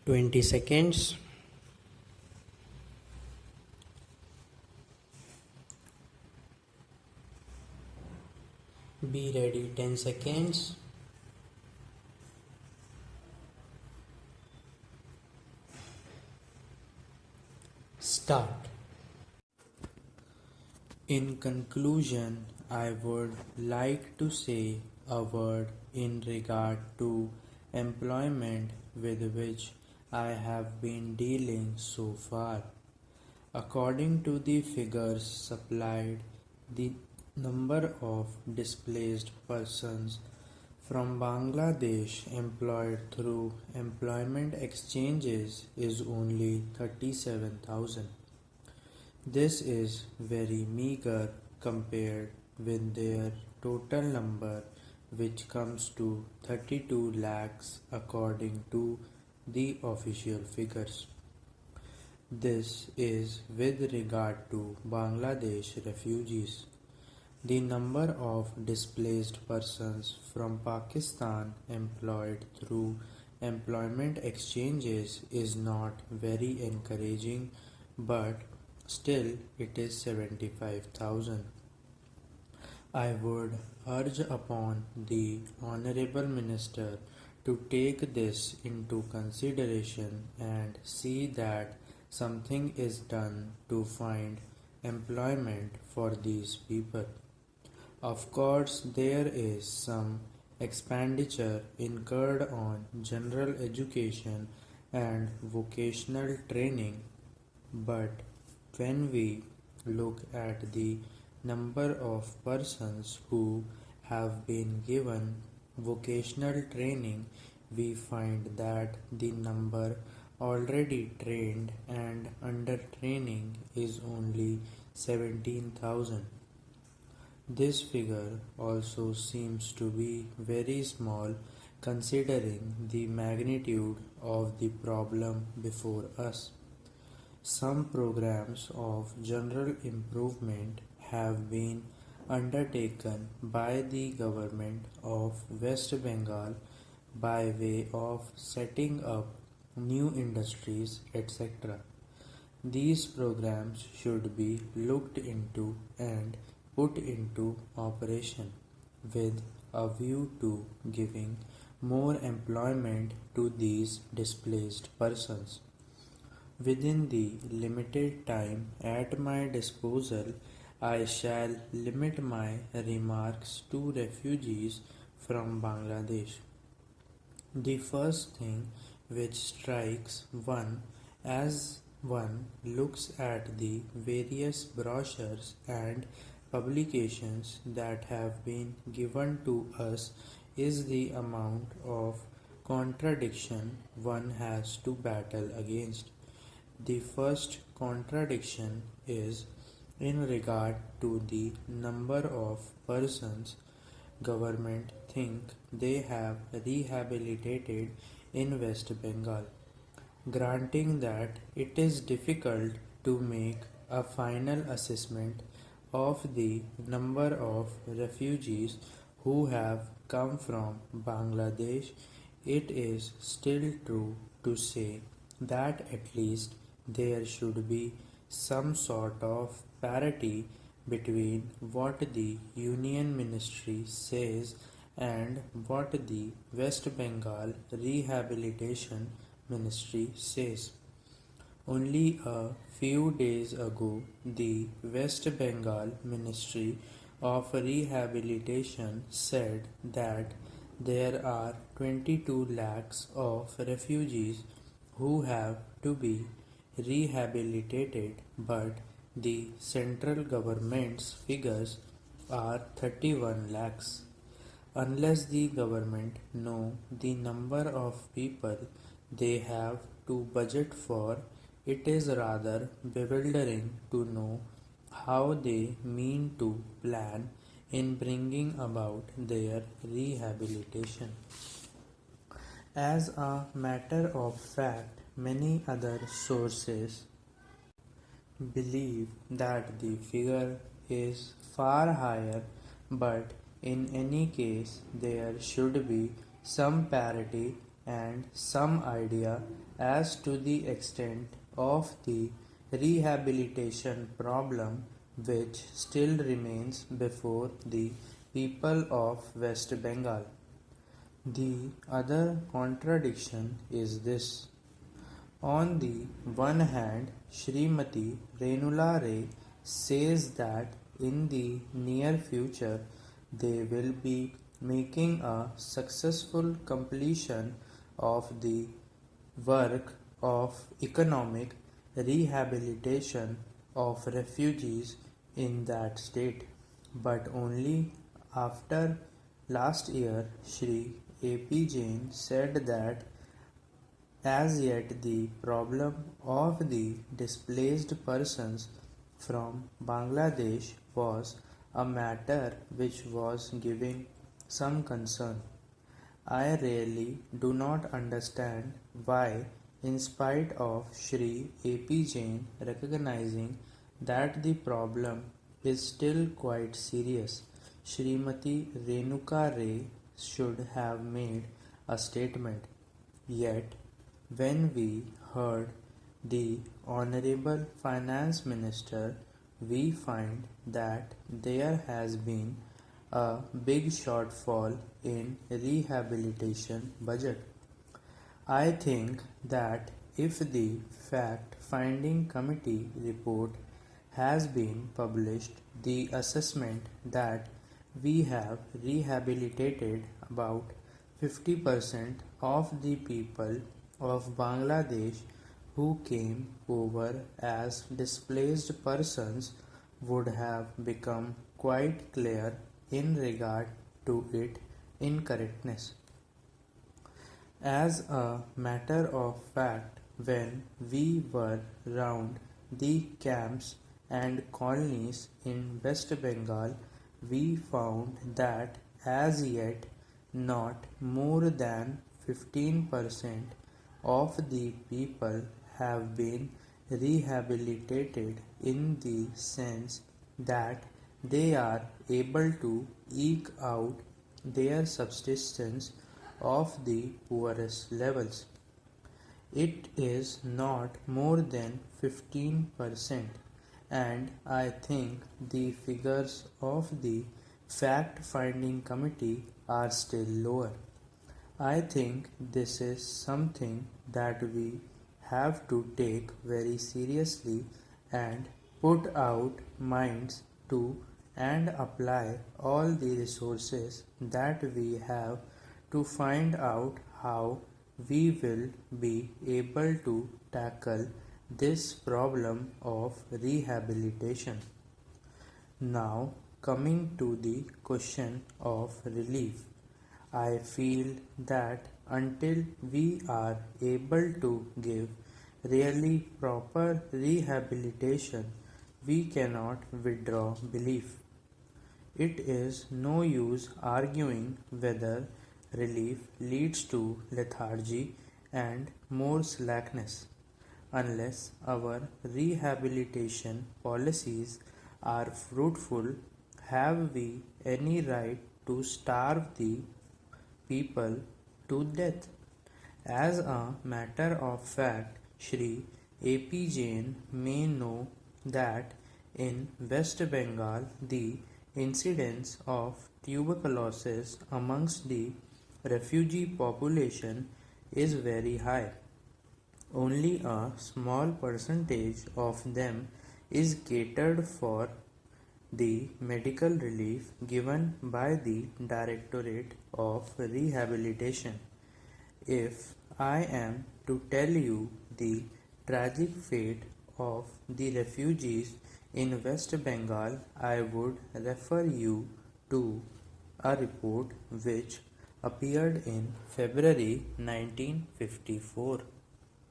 20 seconds. Be ready. 10 seconds. Start. In conclusion, I would like to say a word in regard to employment with which I have been dealing so far. According to the figures supplied, the number of displaced persons from Bangladesh employed through employment exchanges is only 37,000. This is very meager compared with their total number, which comes to 32 lakhs according to the official figures. This is with regard to Bangladesh refugees. The number of displaced persons from Pakistan employed through employment exchanges is not very encouraging, but still it is 75,000. I would urge upon the Honorable Minister to take this into consideration and see that something is done to find employment for these people. Of course, there is some expenditure incurred on general education and vocational training, but when we look at the number of persons who have been given vocational training, we find that the number already trained and under training is only 17,000. This figure also seems to be very small considering the magnitude of the problem before us. Some programs of general improvement have been undertaken by the government of West Bengal by way of setting up new industries, etc. These programs should be looked into and put into operation with a view to giving more employment to these displaced persons. Within the limited time at my disposal, I shall limit my remarks to refugees from Bangladesh. The first thing which strikes one as one looks at the various brochures and publications that have been given to us is the amount of contradiction one has to battle against. The first contradiction is in regard to the number of persons government think they have rehabilitated in West Bengal. Granting that it is difficult to make a final assessment of the number of refugees who have come from Bangladesh, it is still true to say that at least there should be some sort of parity between what the Union Ministry says and what the West Bengal Rehabilitation Ministry says. Only a few days ago, the West Bengal Ministry of Rehabilitation said that there are 22 lakhs of refugees who have to be rehabilitated, but the central government's figures are 31 lakhs. Unless the government know the number of people they have to budget for, it is rather bewildering to know how they mean to plan in bringing about their rehabilitation. As a matter of fact, many other sources believe that the figure is far higher, but in any case there should be some parity and some idea as to the extent of the rehabilitation problem which still remains before the people of West Bengal. The other contradiction is this. On the one hand, Srimati Renula Ray says that in the near future they will be making a successful completion of the work of economic rehabilitation of refugees in that state, but only after last year Shri A.P. Jain said that as yet the problem of the displaced persons from Bangladesh was a matter which was giving some concern. I really do not understand why, in spite of Shri A.P. Jain recognizing that the problem is still quite serious, Srimati Renuka Ray should have made a statement. Yet, when we heard the Honorable Finance Minister, we find that there has been a big shortfall in rehabilitation budget. I think that if the fact-finding committee report has been published, the assessment that we have rehabilitated about 50% of the people of Bangladesh who came over as displaced persons would have become quite clear in regard to its incorrectness. As a matter of fact, when we were round the camps and colonies in West Bengal, we found that as yet not more than 15% of the people have been rehabilitated in the sense that they are able to eke out their subsistence of the poorest levels. It is not more than 15%, and I think the figures of the fact-finding committee are still lower. I think this is something that we have to take very seriously and put out minds to and apply all the resources that we have to find out how we will be able to tackle this problem of rehabilitation. Now, coming to the question of relief, I feel that until we are able to give really proper rehabilitation, we cannot withdraw belief. It is no use arguing whether relief leads to lethargy and more slackness. Unless our rehabilitation policies are fruitful, have we any right to starve the people to death? As a matter of fact, Shri A.P. Jain may know that in West Bengal the incidence of tuberculosis amongst the refugee population is very high. Only a small percentage of them is catered for the medical relief given by the Directorate of Rehabilitation. If I am to tell you the tragic fate of the refugees in West Bengal, I would refer you to a report which appeared in February 1954.